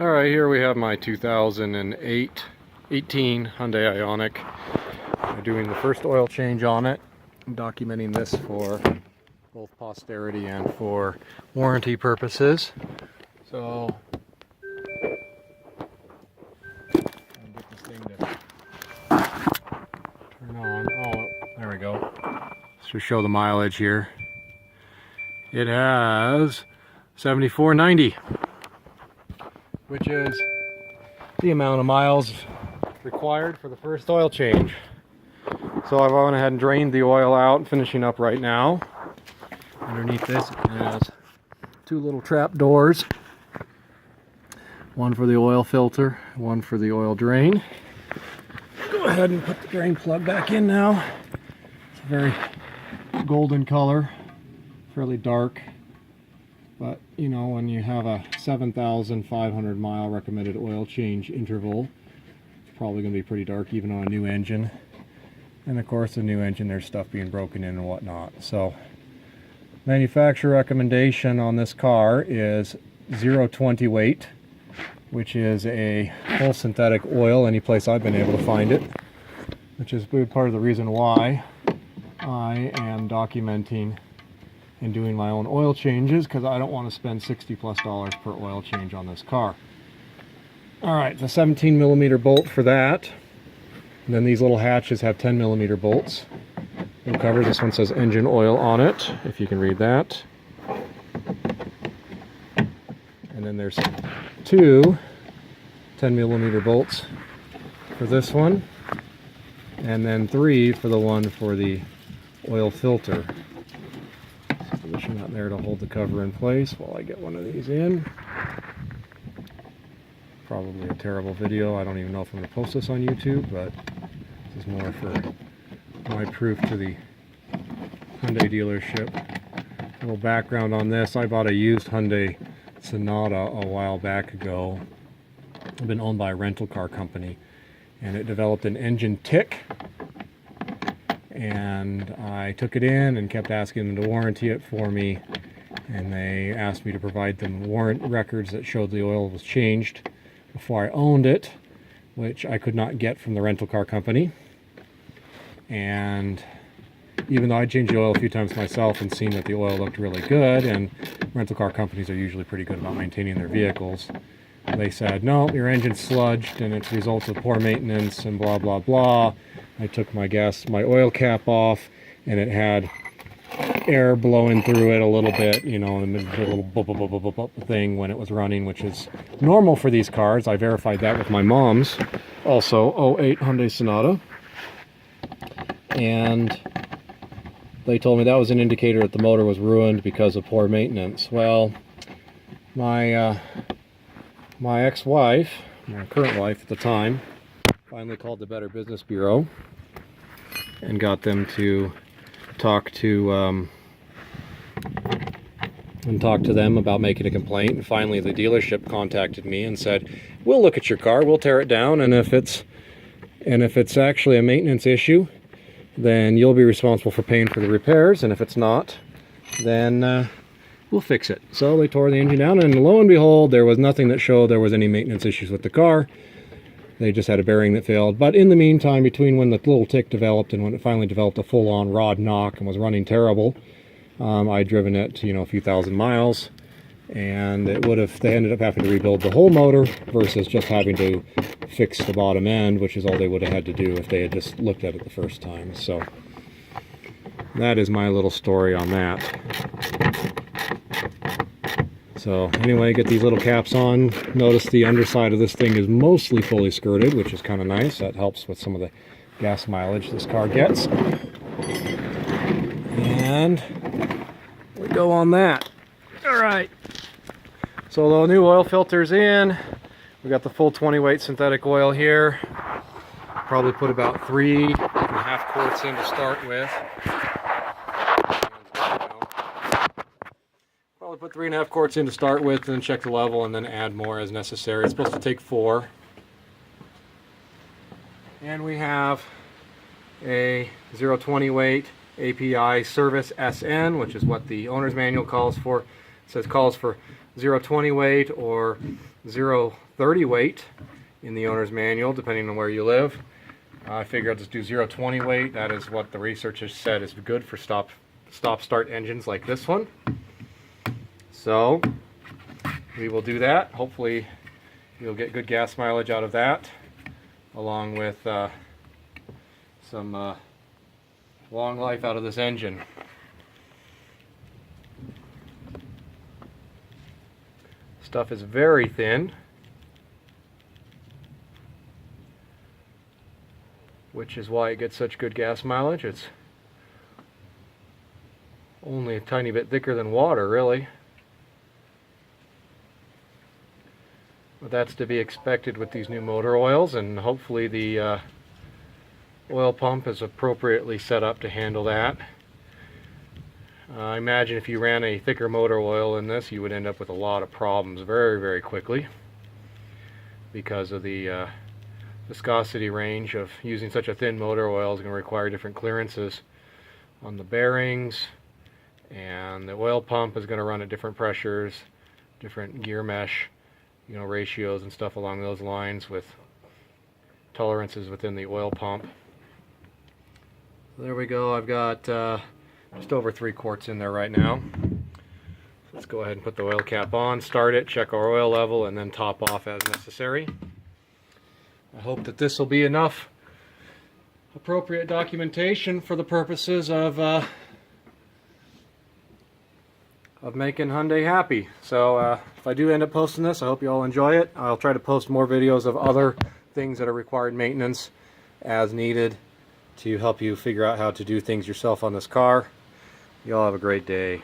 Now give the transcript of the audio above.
Alright, here we have my 2018 Hyundai Ioniq. I'm doing the first oil change on it. I'm documenting this for both posterity and for warranty purposes. So, I'll get this thing to turn on. Oh, there we go. Let's just show the mileage here. It has 7490. Which is the amount of miles required for the first oil change. So I've gone ahead and drained the oil out, finishing up right now. Underneath this it has two little trap doors. One for the oil filter, one for the oil drain. Go ahead and put the drain plug back in now. It's a very golden color, fairly dark. But, you know, when you have a 7,500 mile recommended oil change interval, it's probably going to be pretty dark even on a new engine. And of course, the new engine, there's stuff being broken in and whatnot. So, manufacturer recommendation on this car is 0.20 weight, which is a full synthetic oil, any place I've been able to find it, which is part of the reason why I am documenting and doing my own oil changes, because I don't want to spend $60+ per oil change on this car. Alright, the 17mm bolt for that. And then these little hatches have 10mm bolts. No cover. This one says engine oil on it, if you can read that. And then there's two 10mm bolts for this one. And then three for the one for the oil filter. Position that there to hold the cover in place while I get one of these in. Probably a terrible video. I don't even know if I'm going to post this on YouTube, but this is more for my proof to the Hyundai dealership. A little background on this. I bought a used Hyundai Sonata a while back ago. It's been owned by a rental car company, and it developed an engine tick. And I took it in and kept asking them to warranty it for me, and they asked me to provide them warrant records that showed the oil was changed before I owned it, which I could not get from the rental car company. And even though I changed the oil a few times myself and seen that the oil looked really good, and rental car companies are usually pretty good about maintaining their vehicles, they said, no, your engine's sludged and it's a result of poor maintenance and blah blah blah. I took my oil cap off, and it had air blowing through it a little bit, you know, and the little bub thing when it was running, which is normal for these cars. I verified that with my mom's, also 08 Hyundai Sonata. And they told me that was an indicator that the motor was ruined because of poor maintenance. Well, my ex-wife, my current wife at the time, finally called the Better Business Bureau and got them to talk to them about making a complaint. And finally the dealership contacted me and said, we'll look at your car, we'll tear it down, and if it's actually a maintenance issue, then you'll be responsible for paying for the repairs, and if it's not, then we'll fix it. So they tore the engine down, and lo and behold, there was nothing that showed there was any maintenance issues with the car. They just had a bearing that failed. But in the meantime, between when the little tick developed and when it finally developed a full-on rod knock and was running terrible, I'd driven it to, a few thousand miles, and they ended up having to rebuild the whole motor versus just having to fix the bottom end, which is all they would have had to do if they had just looked at it the first time. So that is my little story on that. So anyway, get these little caps on. Notice the underside of this thing is mostly fully skirted, which is kind of nice. That helps with some of the gas mileage this car gets. And we go on that. Alright. So the new oil filter's in. We got the full 20 weight synthetic oil here. Probably put about 3.5 quarts in to start with. Probably put 3.5 quarts in to start with, then check the level, and then add more as necessary. It's supposed to take 4. And we have a 0.20 weight API service SN, which is what the owner's manual calls for. It says calls for 020 weight or 030 weight in the owner's manual, depending on where you live. I figure I'll just do 020 weight. That is what the researchers said is good for stop-start engines like this one. So we will do that. Hopefully you'll get good gas mileage out of that, along with some long life out of this engine. Stuff is very thin, which is why it gets such good gas mileage. It's only a tiny bit thicker than water, really. But that's to be expected with these new motor oils, and hopefully the oil pump is appropriately set up to handle that. I imagine if you ran a thicker motor oil in this, you would end up with a lot of problems very, very quickly because of the viscosity range of using such a thin motor oil is going to require different clearances on the bearings, and the oil pump is going to run at different pressures, different gear mesh, ratios and stuff along those lines with tolerances within the oil pump. There we go. I've got just over 3 quarts in there right now. Let's go ahead and put the oil cap on, start it, check our oil level, and then top off as necessary. I hope that this will be enough appropriate documentation for the purposes of making Hyundai happy. So if I do end up posting this, I hope you all enjoy it. I'll try to post more videos of other things that are required maintenance as needed to help you figure out how to do things yourself on this car. You all have a great day.